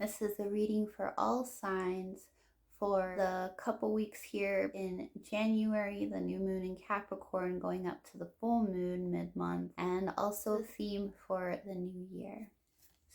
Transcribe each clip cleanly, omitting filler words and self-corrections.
This is a reading for all signs for the couple weeks here in January, the new moon in Capricorn going up to the full moon mid-month, and also the theme for the new year.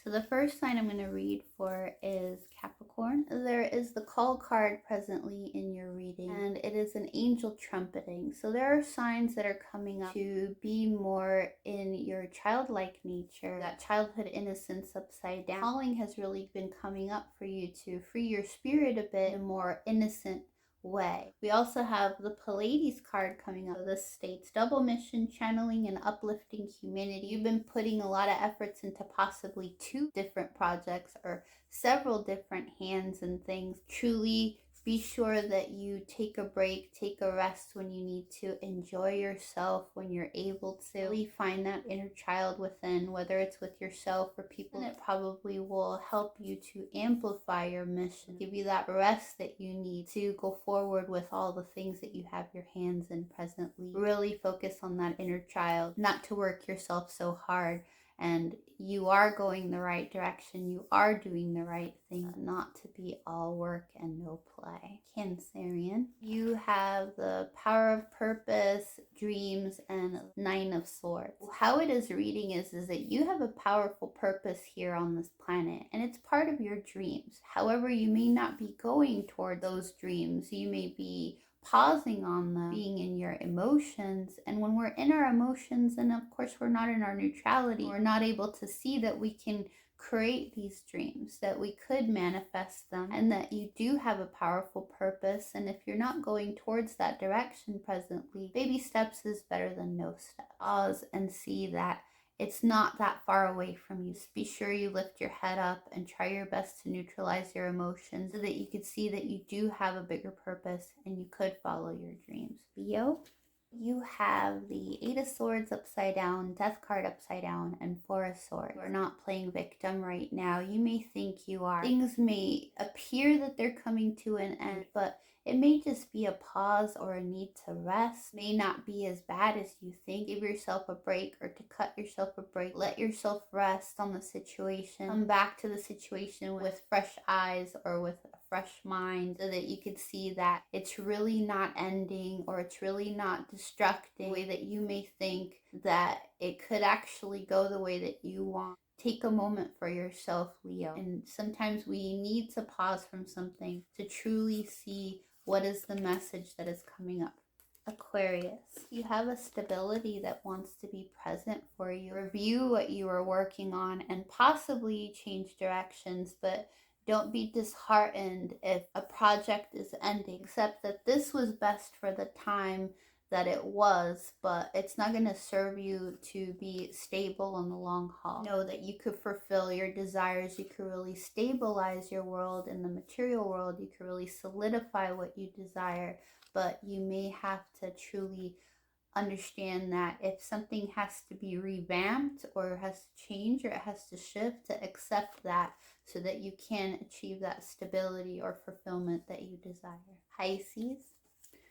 So the first sign I'm going to read for is Capricorn. There is the call card presently in your reading, and it is an angel trumpeting. So there are signs that are coming up to be more in your childlike nature, that childhood innocence upside down. Calling has really been coming up for you to free your spirit a bit in a more innocent way. We also have the Pleiades card coming up. So this states double mission, channeling, and uplifting humanity. You've been putting a lot of efforts into possibly 2 different projects or several different hands and things. Truly be sure that you take a break, take a rest when you need to, enjoy yourself when you're able to. Really find that inner child within, whether it's with yourself or people, and it probably will help you to amplify your mission, give you that rest that you need to go forward with all the things that you have your hands in presently. Really focus on that inner child, not to work yourself so hard. And you are going the right direction. You are doing the right thing, not to be all work and no play. Cancerian, you have the power of purpose, dreams, and 9 of Swords. How it is reading is that you have a powerful purpose here on this planet, and it's part of your dreams. However, you may not be going toward those dreams. You may be pausing on them, being in your emotions. And when we're in our emotions, and of course we're not in our neutrality, we're not able to see that we can create these dreams, that we could manifest them, and that you do have a powerful purpose. And if you're not going towards that direction presently, baby steps is better than no steps. Pause and see that it's not that far away from you. Just be sure you lift your head up and try your best to neutralize your emotions so that you can see that you do have a bigger purpose and you could follow your dreams. Leo, you have the 8 of Swords upside down, Death card upside down, and 4 of Swords. You're not playing victim right now. You may think you are. Things may appear that they're coming to an end, but it may just be a pause or a need to rest. May not be as bad as you think. Give yourself a break, or to cut yourself a break. Let yourself rest on the situation. Come back to the situation with fresh eyes or with a fresh mind, so that you could see that it's really not ending, or it's really not destructing the way that you may think, that it could actually go the way that you want. Take a moment for yourself, Leo. And sometimes we need to pause from something to truly see what is the message that is coming up. Aquarius, you have a stability that wants to be present for you. Review what you are working on and possibly change directions, but don't be disheartened if a project is ending. Accept that this was best for the time that it was, but it's not going to serve you to be stable in the long haul. Know that you could fulfill your desires. You could really stabilize your world in the material world. You could really solidify what you desire, but you may have to truly understand that if something has to be revamped or has to change or it has to shift, to accept that so that you can achieve that stability or fulfillment that you desire. Pisces,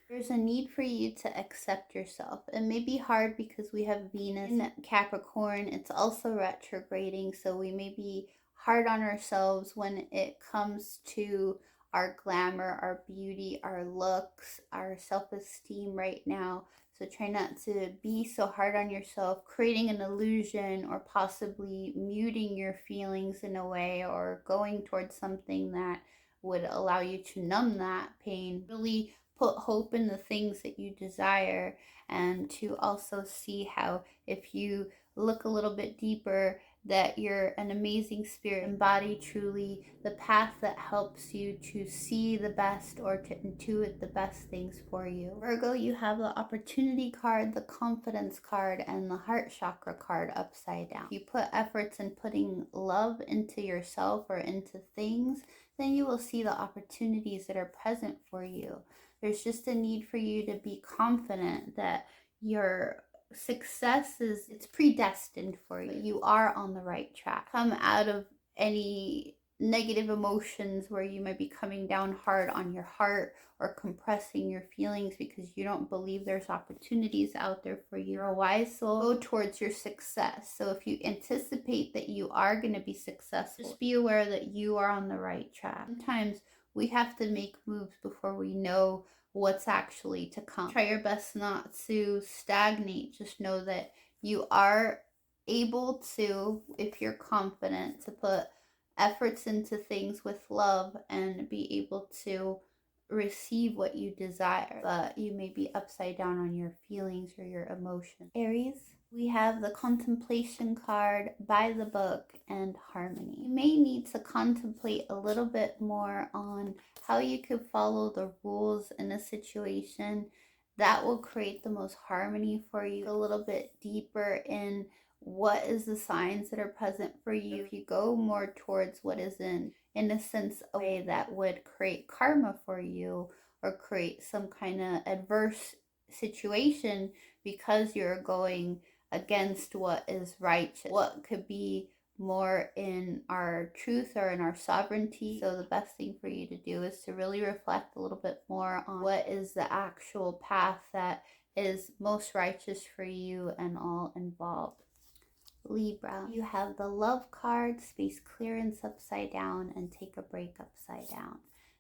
there's a need for you to accept yourself. It may be hard because we have Venus in Capricorn. It's also retrograding, so we may be hard on ourselves when it comes to our glamour, our beauty, our looks, our self-esteem right now. So try not to be so hard on yourself, creating an illusion or possibly muting your feelings in a way, or going towards something that would allow you to numb that pain. Really put hope in the things that you desire, and to also see how, if you look a little bit deeper, that you're an amazing spirit. Embody truly the path that helps you to see the best or to intuit the best things for you. Virgo, you have the opportunity card, the confidence card, and the heart chakra card upside down. If you put efforts in putting love into yourself or into things, then you will see the opportunities that are present for you. There's just a need for you to be confident that your success it's predestined for you. You are on the right track. Come out of any negative emotions where you might be coming down hard on your heart or compressing your feelings because you don't believe there's opportunities out there for you. You're a wise soul. Go towards your success. So if you anticipate that you are going to be successful, just be aware that you are on the right track. Sometimes we have to make moves before we know what's actually to come. Try your best not to stagnate. Just know that you are able to, if you're confident, to put efforts into things with love and be able to receive what you desire, but you may be upside down on your feelings or your emotions. Aries, we have the contemplation card, by the book, and harmony. You may need to contemplate a little bit more on how you could follow the rules in a situation that will create the most harmony for you. A little bit deeper in what is the signs that are present for you. If you go more towards what is in a sense a way that would create karma for you or create some kind of adverse situation because you're going against what is righteous, what could be more in our truth or in our sovereignty. So the best thing for you to do is to really reflect a little bit more on what is the actual path that is most righteous for you and all involved. Libra, you have the love card, space clearance upside down, and take a break upside down.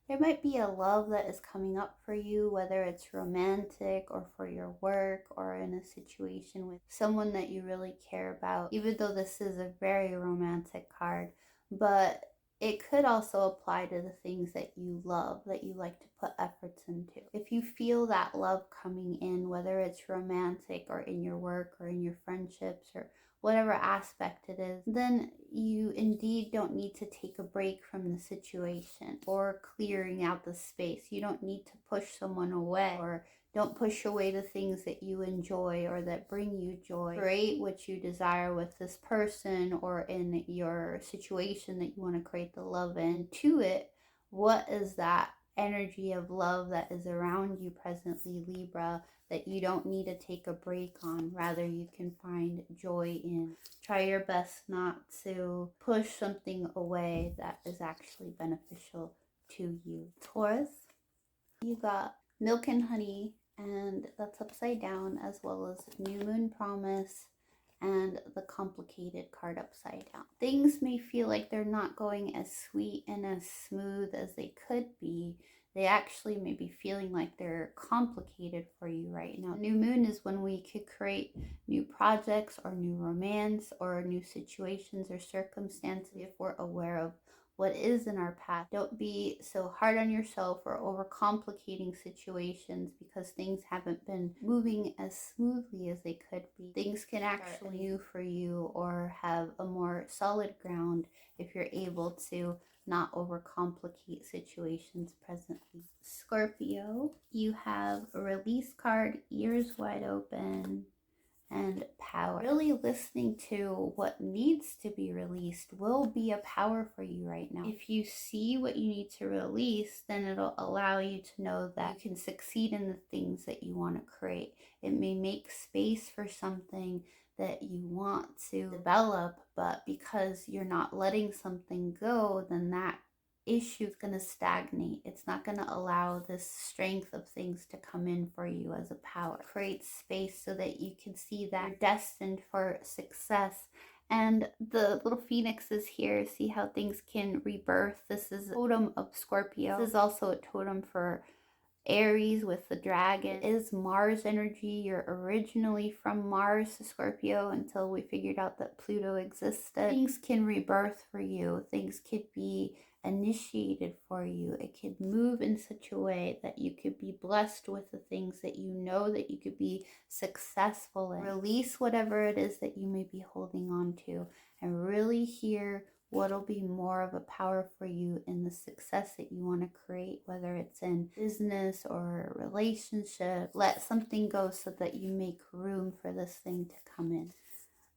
There might be a love that is coming up for you, whether it's romantic or for your work or in a situation with someone that you really care about, even though this is a very romantic card. But it could also apply to the things that you love, that you like to put efforts into. If you feel that love coming in, whether it's romantic or in your work or in your friendships or whatever aspect it is, then you indeed don't need to take a break from the situation or clearing out the space. You don't need to push someone away, or don't push away the things that you enjoy or that bring you joy. Create what you desire with this person or in your situation that you want to create the love in. To it, what is that energy of love that is around you presently, Libra, that you don't need to take a break on. Rather, you can find joy in. Try your best not to push something away that is actually beneficial to you. Taurus, you got milk and honey, and that's upside down, as well as new moon promise and the complicated card upside down. Things may feel like they're not going as sweet and as smooth as they could be. They actually may be feeling like they're complicated for you right now. New moon is when we could create new projects or new romance or new situations or circumstances if we're aware of what is in our path. Don't be so hard on yourself or overcomplicating situations because things haven't been moving as smoothly as they could be. Things can actually new for you or have a more solid ground if you're able to not overcomplicate situations presently. Scorpio, you have a release card, ears wide open, and power. Really listening to what needs to be released will be a power for you right now. If you see what you need to release, then it'll allow you to know that you can succeed in the things that you want to create. It may make space for something that you want to develop, but because you're not letting something go, then that issue is going to stagnate. It's not going to allow this strength of things to come in for you as a power. Create space so that you can see that you're destined for success. And the little phoenix is here. See how things can rebirth. This is a totem of Scorpio. This is also a totem for Aries with the dragon. It is Mars energy. You're originally from Mars to Scorpio until we figured out that Pluto existed. Things can rebirth for you. Things could be initiated for you. It could move in such a way that you could be blessed with the things that you know that you could be successful in. Release whatever it is that you may be holding on to and really hear what'll be more of a power for you in the success that you want to create, whether it's in business or a relationship. Let something go so that you make room for this thing to come in.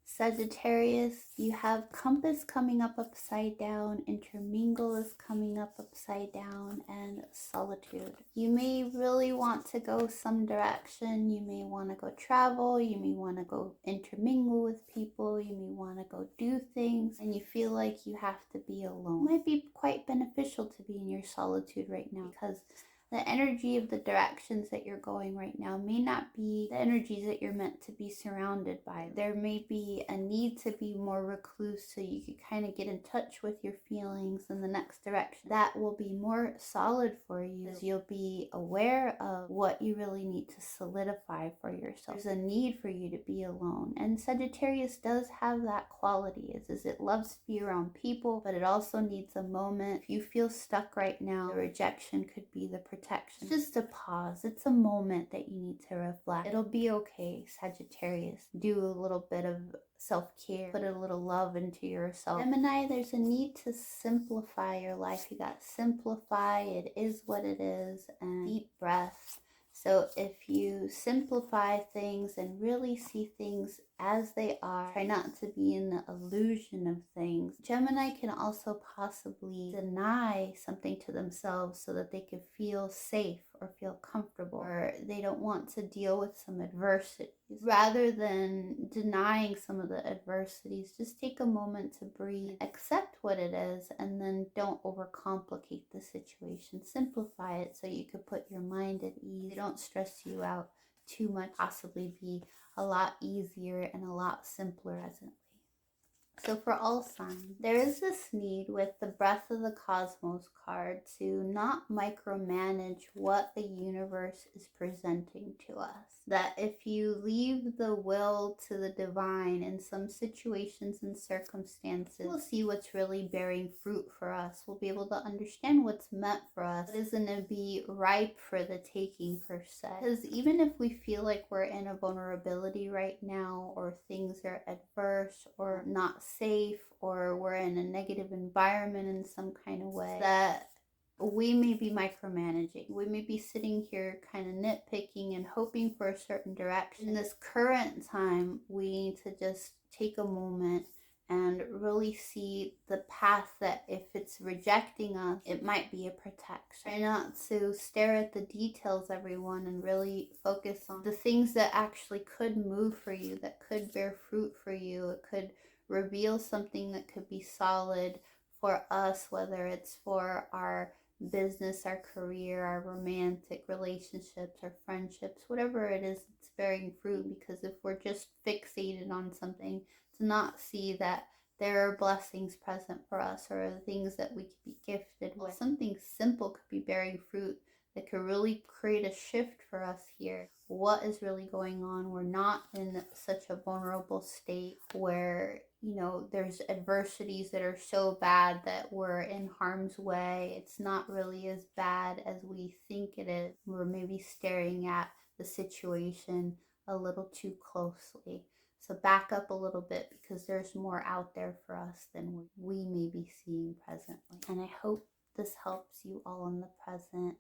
Sagittarius, you have compass coming up upside down, intermingle is coming up upside down, and solitude. You may really want to go some direction. You may want to go travel. You may want to go intermingle with people. You may want to go do things, and you feel like you have to be alone. It might be quite beneficial to be in your solitude right now, because the energy of the directions that you're going right now may not be the energies that you're meant to be surrounded by. There may be a need to be more recluse so you can kind of get in touch with your feelings in the next direction. That will be more solid for you, as you'll be aware of what you really need to solidify for yourself. There's a need for you to be alone. And Sagittarius does have that quality, is it loves to be around people, but it also needs a moment. If you feel stuck right now, the rejection could be the protection. It's just a pause. It's a moment that you need to reflect. It'll be okay, Sagittarius. Do a little bit of self-care. Put a little love into yourself. Gemini, there's a need to simplify your life. You got simplify. It is what it is. And deep breaths. So if you simplify things and really see things as they are, try not to be in the illusion of things. Gemini can also possibly deny something to themselves so that they can feel safe or feel comfortable, or they don't want to deal with some adversities. Rather than denying some of the adversities, just take a moment to breathe, accept what it is, and then don't overcomplicate the situation. Simplify it so you could put your mind at ease. They don't stress you out too much, possibly be a lot easier and a lot simpler presently. So for all signs, there is this need with the Breath of the Cosmos card to not micromanage what the universe is presenting to us. That if you leave the will to the divine in some situations and circumstances, we'll see what's really bearing fruit for us. We'll be able to understand what's meant for us. It isn't going to be ripe for the taking per se. Because even if we feel like we're in a vulnerability right now, or things are adverse or not safe, or we're in a negative environment in some kind of way, that we may be micromanaging. We may be sitting here kind of nitpicking and hoping for a certain direction. In this current time, we need to just take a moment and really see the path that if it's rejecting us, it might be a protection. Try not to stare at the details, everyone, and really focus on the things that actually could move for you, that could bear fruit for you. It could reveal something that could be solid for us, whether it's for our business, our career, our romantic relationships, our friendships, whatever it is, it's bearing fruit. Because if we're just fixated on something, to not see that there are blessings present for us, or things that we could be gifted with. Something simple could be bearing fruit that could really create a shift for us here. What is really going on? We're not in such a vulnerable state where, there's adversities that are so bad that we're in harm's way. It's not really as bad as we think it is. We're maybe staring at the situation a little too closely. So back up a little bit, because there's more out there for us than we may be seeing presently. And I hope this helps you all in the present.